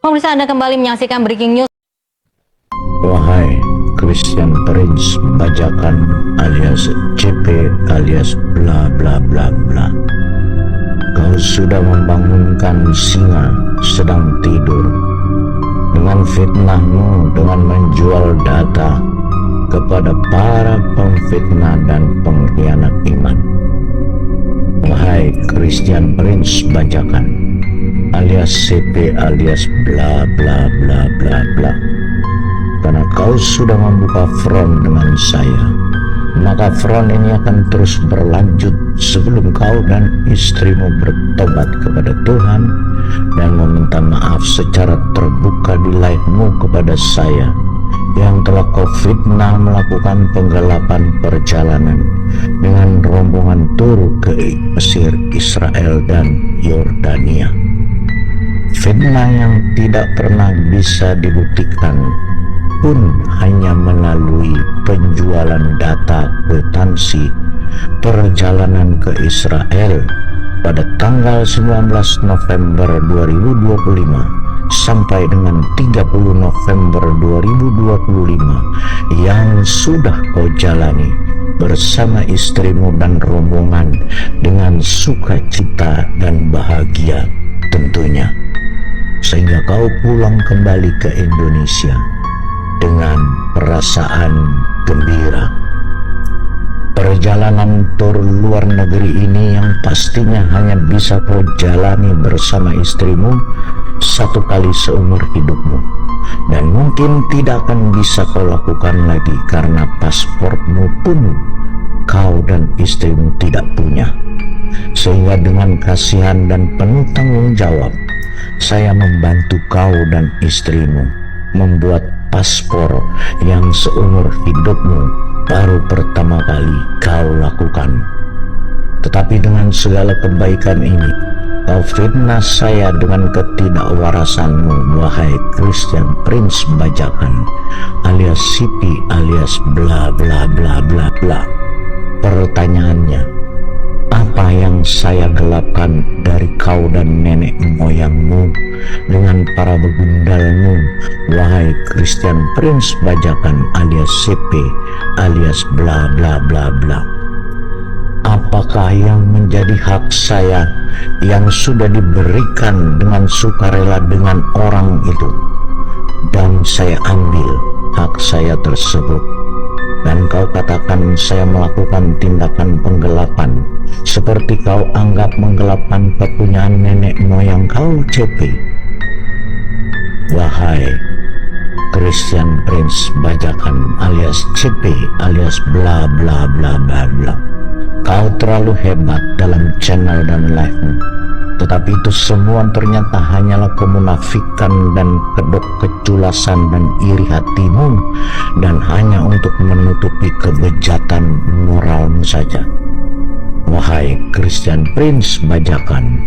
Pemirsa, Anda kembali menyaksikan Breaking News. Wahai Christian Prince Bajakan alias CP alias bla bla bla bla, kau sudah membangunkan singa sedang tidur dengan fitnahmu, dengan menjual data kepada para pemfitnah dan pengkhianat iman. Wahai Christian Prince Bajakan alias CP alias bla bla bla bla bla, karena kau sudah membuka front dengan saya, maka front ini akan terus berlanjut sebelum kau dan istrimu bertobat kepada Tuhan dan meminta maaf secara terbuka di live-mu kepada saya yang telah kau fitnah melakukan penggelapan perjalanan dengan rombongan tur ke Mesir, Israel, dan Yordania. Fitnah yang tidak pernah bisa dibuktikan pun hanya melalui penjualan data kwitansi perjalanan ke Israel pada tanggal 19 November 2025 sampai dengan 30 November 2025 yang sudah kau jalani bersama istrimu dan rombongan dengan sukacita dan bahagia tentunya, sehingga kau pulang kembali ke Indonesia dengan perasaan gembira. Perjalanan tur luar negeri ini yang pastinya hanya bisa kau jalani bersama istrimu satu kali seumur hidupmu, dan mungkin tidak akan bisa kau lakukan lagi karena pasportmu pun kau dan istrimu tidak punya. Sehingga dengan kasihan dan penuh tanggung jawab, saya membantu kau dan istrimu membuat paspor yang seumur hidupmu baru pertama kali kau lakukan. Tetapi dengan segala kebaikan ini, kau fitnah saya dengan ketidakwarasanmu, wahai Christian Prince Bajakan alias Sipi alias bla bla bla bla bla. Pertanyaannya, apa yang saya gelapkan dari kau dan nenek moyangmu dengan para begundalmu, wahai Christian Prince Bajakan alias CP alias bla bla bla bla? Apakah yang menjadi hak saya yang sudah diberikan dengan sukarela dengan orang itu, dan saya ambil hak saya tersebut, dan kau katakan saya melakukan tindakan penggelapan seperti kau anggap menggelapkan kepunyaan nenek moyang kau, CP? Wahai Christian Prince Bajakan alias CP alias bla bla bla bla bla, kau terlalu hebat dalam channel dan live-mu. Tetapi itu semua ternyata hanyalah kemunafikan dan kedok keculasan dan iri hatimu, dan hanya untuk menutupi kebejatan moralmu saja. Wahai Christian Prince Bajakan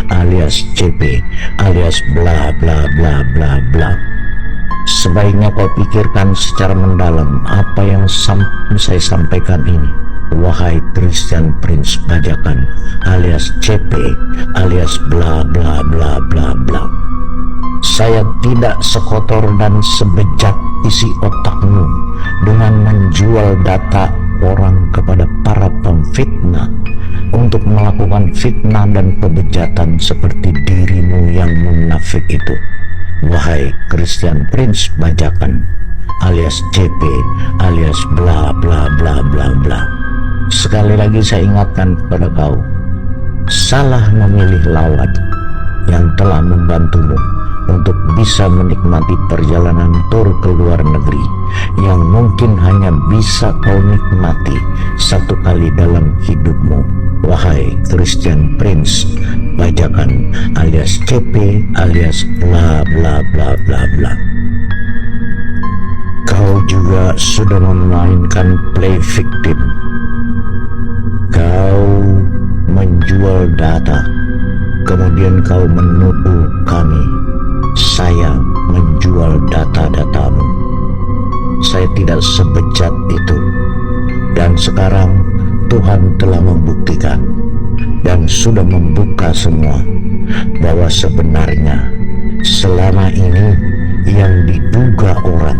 alias CP alias bla bla bla bla bla, sebaiknya kau pikirkan secara mendalam apa yang saya sampaikan ini, wahai Christian Prince Bajakan alias CP alias bla bla bla bla bla. Saya tidak sekotor dan sebejat isi otakmu dengan menjual data orang kepada para pemfitnah untuk melakukan fitnah dan kebejatan seperti dirimu yang munafik itu, wahai Christian Prince Bajakan alias CP alias bla bla bla bla bla. Sekali lagi saya ingatkan kepada kau, salah memilih lawan yang telah membantumu untuk bisa menikmati perjalanan tur ke luar negeri yang mungkin hanya bisa kau nikmati satu kali dalam hidupmu, wahai Christian Prince Bajakan alias CP alias bla bla bla bla bla. Kau juga sudah memainkan play victim. Kau menjual data, kemudian kau menuduh kami saya menjual data-datamu. Saya tidak sebejat itu, dan sekarang Tuhan telah membuktikan dan sudah membuka semua bahwa sebenarnya selama ini yang diduga orang,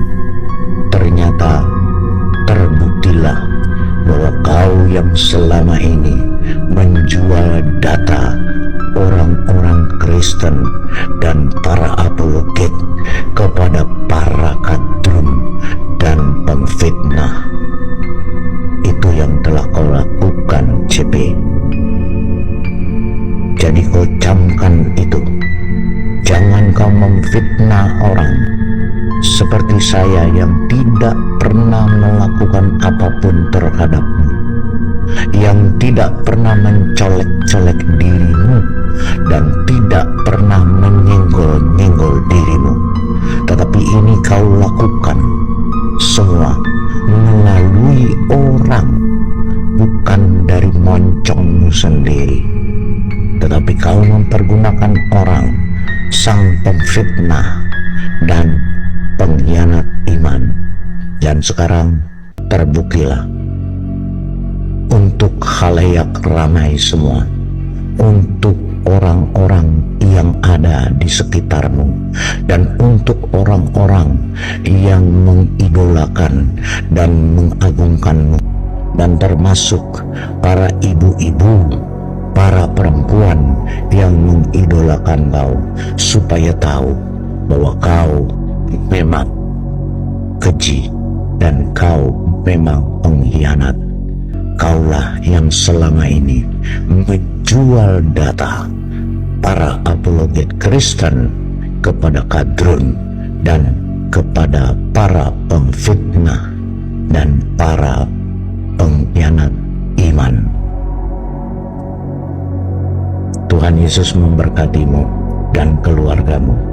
ternyata terbuktilah bahwa kau yang selama ini menjual data orang-orang Kristen dan para apologet kepada para kadrun dan pemfitnah. Itu yang telah kau lakukan, CP. Jadi kau camkan itu. Jangan kau memfitnah orang seperti saya yang tidak pernah melakukan apapun terhadapmu, yang tidak pernah mencolek-colek dirimu dan tidak pernah menyenggol-nyenggol dirimu. Tetapi ini kau lakukan semua melalui orang, bukan dari moncongmu sendiri. Tetapi kau mempergunakan orang, sang pemfitnah dan pengkhianat iman. Dan sekarang terbuktilah untuk khalayak ramai semua, untuk orang-orang yang ada di sekitarmu, dan untuk orang-orang yang mengidolakan dan mengagungkanmu, dan termasuk para ibu-ibu, para perempuan yang mengidolakan kau, supaya tahu bahwa kau memang keji dan kau memang pengkhianat. Kaulah yang selama ini menjual data para apologet Kristen kepada kadrun dan kepada para pemfitnah dan para pengkhianat iman. Tuhan Yesus memberkatimu dan keluargamu.